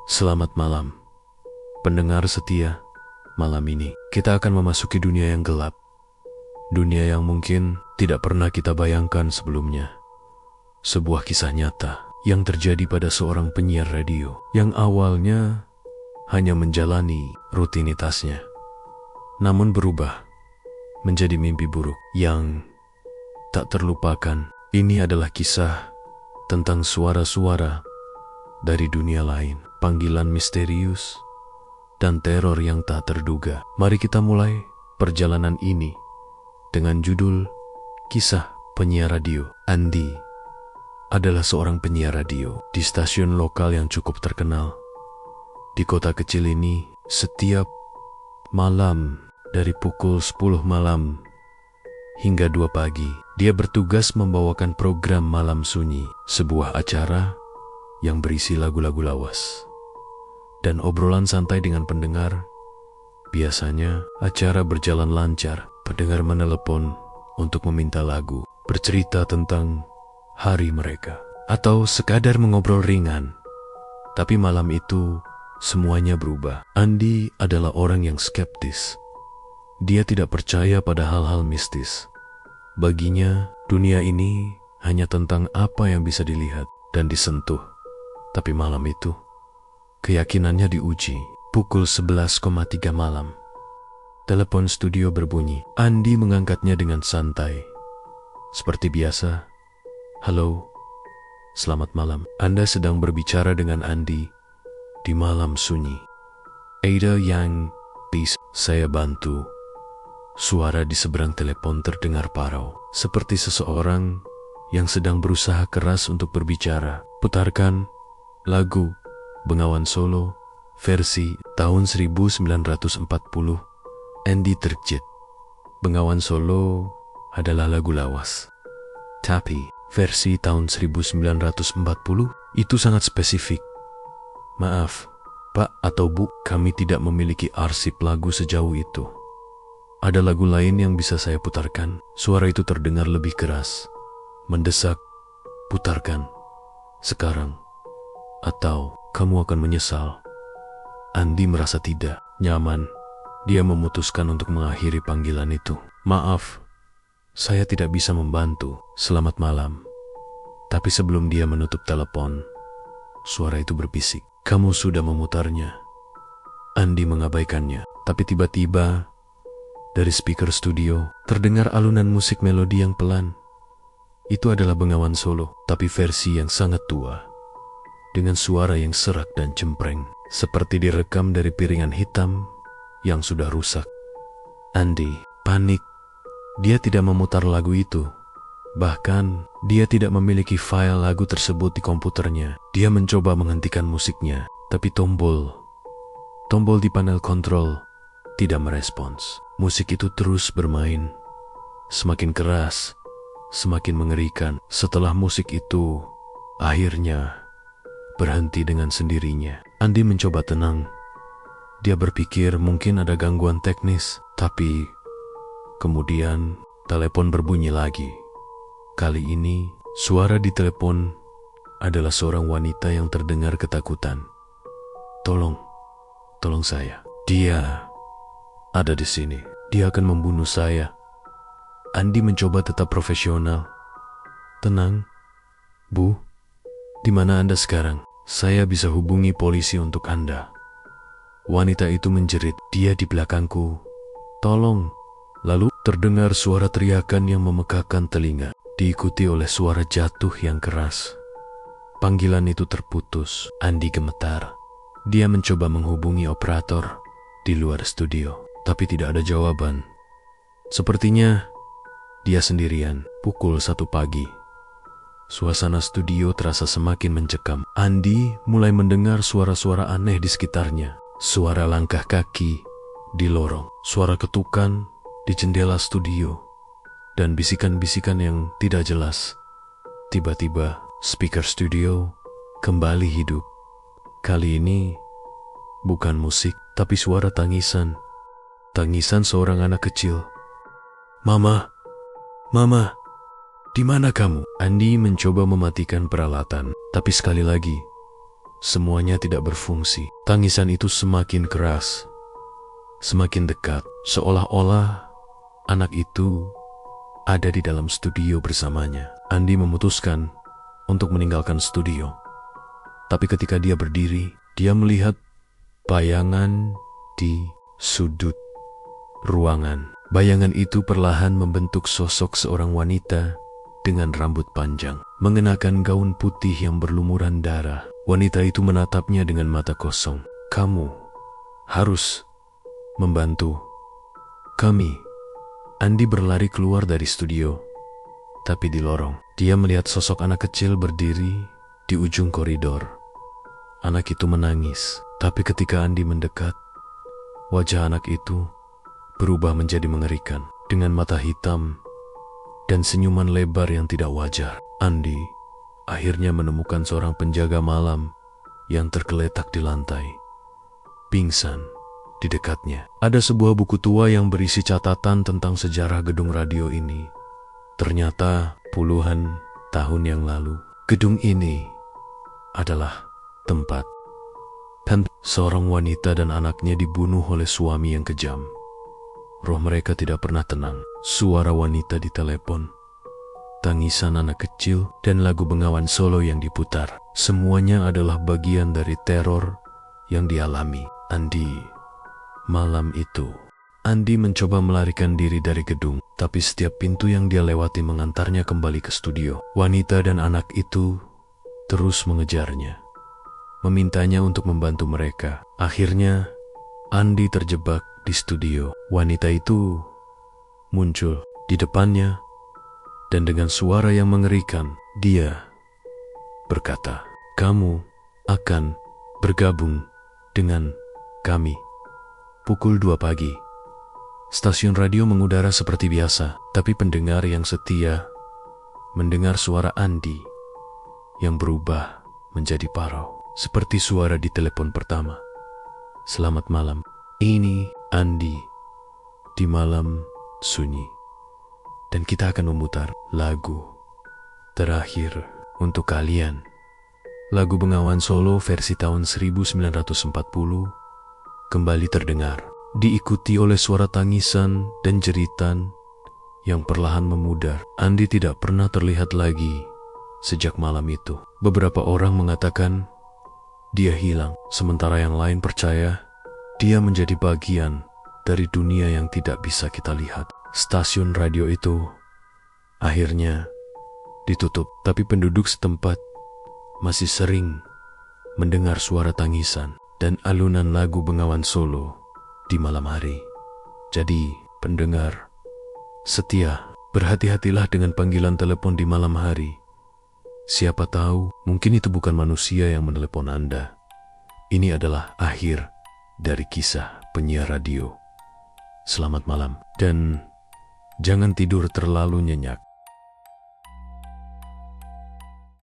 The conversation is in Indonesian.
Selamat malam, pendengar setia. Malam ini kita akan memasuki dunia yang gelap, dunia yang mungkin tidak pernah kita bayangkan sebelumnya. Sebuah kisah nyata yang terjadi pada seorang penyiar radio yang awalnya hanya menjalani rutinitasnya, namun berubah menjadi mimpi buruk yang tak terlupakan. Ini adalah kisah tentang suara-suara dari dunia lain, panggilan misterius, dan teror yang tak terduga. Mari kita mulai perjalanan ini dengan judul Kisah Penyiar Radio. Andi adalah seorang penyiar radio di stasiun lokal yang cukup terkenal. Di kota kecil ini, setiap malam dari pukul 10 malam hingga 2 pagi, dia bertugas membawakan program Malam Sunyi, sebuah acara yang berisi lagu-lagu lawas dan obrolan santai dengan pendengar. Biasanya acara berjalan lancar, pendengar menelepon untuk meminta lagu, bercerita tentang hari mereka, atau sekadar mengobrol ringan. Tapi malam itu semuanya berubah. Andi adalah orang yang skeptis. Dia tidak percaya pada hal-hal mistis. Baginya, dunia ini hanya tentang apa yang bisa dilihat dan disentuh. Tapi malam itu, keyakinannya diuji. Pukul 11,3 malam, telepon studio berbunyi. Andi mengangkatnya dengan santai. Seperti biasa, "Halo, selamat malam. Anda sedang berbicara dengan Andi di Malam Sunyi. Ada yang bisa saya bantu?" Suara di seberang telepon terdengar parau, seperti seseorang yang sedang berusaha keras untuk berbicara. "Putarkan lagu Bengawan Solo versi tahun 1940. Andi terkejut. Bengawan Solo adalah lagu lawas, tapi versi tahun 1940 itu sangat spesifik. "Maaf, Pak atau Bu, kami tidak memiliki arsip lagu sejauh itu. Ada lagu lain yang bisa saya putarkan?" Suara itu terdengar lebih keras, mendesak. "Putarkan sekarang, atau kamu akan menyesal." Andi merasa tidak nyaman. Dia memutuskan untuk mengakhiri panggilan itu. "Maaf, saya tidak bisa membantu. Selamat malam." Tapi sebelum dia menutup telepon, suara itu berbisik, "Kamu sudah memutarnya." Andi mengabaikannya, tapi tiba-tiba dari speaker studio terdengar alunan musik melodi yang pelan. Itu adalah Bengawan Solo, tapi versi yang sangat tua, dengan suara yang serak dan cempreng, seperti direkam dari piringan hitam yang sudah rusak. Andi panik. Dia tidak memutar lagu itu. Bahkan, dia tidak memiliki file lagu tersebut di komputernya. Dia mencoba menghentikan musiknya, tapi tombol di panel kontrol tidak merespons. Musik itu terus bermain, semakin keras, semakin mengerikan. Setelah musik itu akhirnya berhenti dengan sendirinya, Andi mencoba tenang. Dia berpikir mungkin ada gangguan teknis, tapi kemudian telepon berbunyi lagi. Kali ini suara di telepon adalah seorang wanita yang terdengar ketakutan. Tolong saya. Dia ada di sini. Dia akan membunuh saya." Andi mencoba tetap profesional. "Tenang, Bu. Di mana Anda sekarang? Saya bisa hubungi polisi untuk Anda." Wanita itu menjerit, "Dia di belakangku. Tolong." Lalu terdengar suara teriakan yang memekakkan telinga, diikuti oleh suara jatuh yang keras. Panggilan itu terputus. Andi gemetar. Dia mencoba menghubungi operator di luar studio, tapi tidak ada jawaban. Sepertinya dia sendirian. Pukul 1 pagi. Suasana studio terasa semakin mencekam. Andi mulai mendengar suara-suara aneh di sekitarnya. Suara langkah kaki di lorong, suara ketukan di jendela studio, dan bisikan-bisikan yang tidak jelas. Tiba-tiba, speaker studio kembali hidup. Kali ini bukan musik, tapi suara tangisan. Tangisan seorang anak kecil. Mama, di mana kamu?" Andi mencoba mematikan peralatan, tapi sekali lagi, semuanya tidak berfungsi. Tangisan itu semakin keras, semakin dekat, seolah-olah anak itu ada di dalam studio bersamanya. Andi memutuskan untuk meninggalkan studio. Tapi ketika dia berdiri, dia melihat bayangan di sudut ruangan. Bayangan itu perlahan membentuk sosok seorang wanita dengan rambut panjang, mengenakan gaun putih yang berlumuran darah. Wanita itu menatapnya dengan mata kosong. "Kamu harus membantu kami." Andi berlari keluar dari studio, tapi di lorong, dia melihat sosok anak kecil berdiri di ujung koridor. Anak itu menangis, tapi ketika Andi mendekat, wajah anak itu berubah menjadi mengerikan. Dengan mata hitam dan senyuman lebar yang tidak wajar, Andi akhirnya menemukan seorang penjaga malam yang tergeletak di lantai, pingsan. Di dekatnya ada sebuah buku tua yang berisi catatan tentang sejarah gedung radio ini. Ternyata puluhan tahun yang lalu, gedung ini adalah tempat seorang wanita dan anaknya dibunuh oleh suami yang kejam. Roh mereka tidak pernah tenang. Suara wanita di telepon, tangisan anak kecil, dan lagu Bengawan Solo yang diputar. Semuanya adalah bagian dari teror yang dialami Andi. Malam itu, Andi mencoba melarikan diri dari gedung, tapi setiap pintu yang dia lewati mengantarnya kembali ke studio. Wanita dan anak itu terus mengejarnya, memintanya untuk membantu mereka. Akhirnya, Andi terjebak di studio. Wanita itu muncul di depannya, dan dengan suara yang mengerikan, dia berkata, "Kamu akan bergabung dengan kami." Pukul 2 pagi. Stasiun radio mengudara seperti biasa, tapi pendengar yang setia mendengar suara Andi yang berubah menjadi parau, seperti suara di telepon pertama. "Selamat malam, ini Andi di malam sunyi." Dan kita akan memutar lagu terakhir untuk kalian. Lagu Bengawan Solo versi tahun 1940 kembali terdengar, diikuti oleh suara tangisan dan jeritan yang perlahan memudar. Andi tidak pernah terlihat lagi sejak malam itu. Beberapa orang mengatakan dia hilang, sementara yang lain percaya dia menjadi bagian dari dunia yang tidak bisa kita lihat. Stasiun radio itu akhirnya ditutup, tapi penduduk setempat masih sering mendengar suara tangisan dan alunan lagu Bengawan Solo di malam hari. Jadi, pendengar setia, berhati-hatilah dengan panggilan telepon di malam hari. Siapa tahu, mungkin itu bukan manusia yang menelepon Anda. Ini adalah akhir dari kisah penyiar radio. Selamat malam, dan jangan tidur terlalu nyenyak.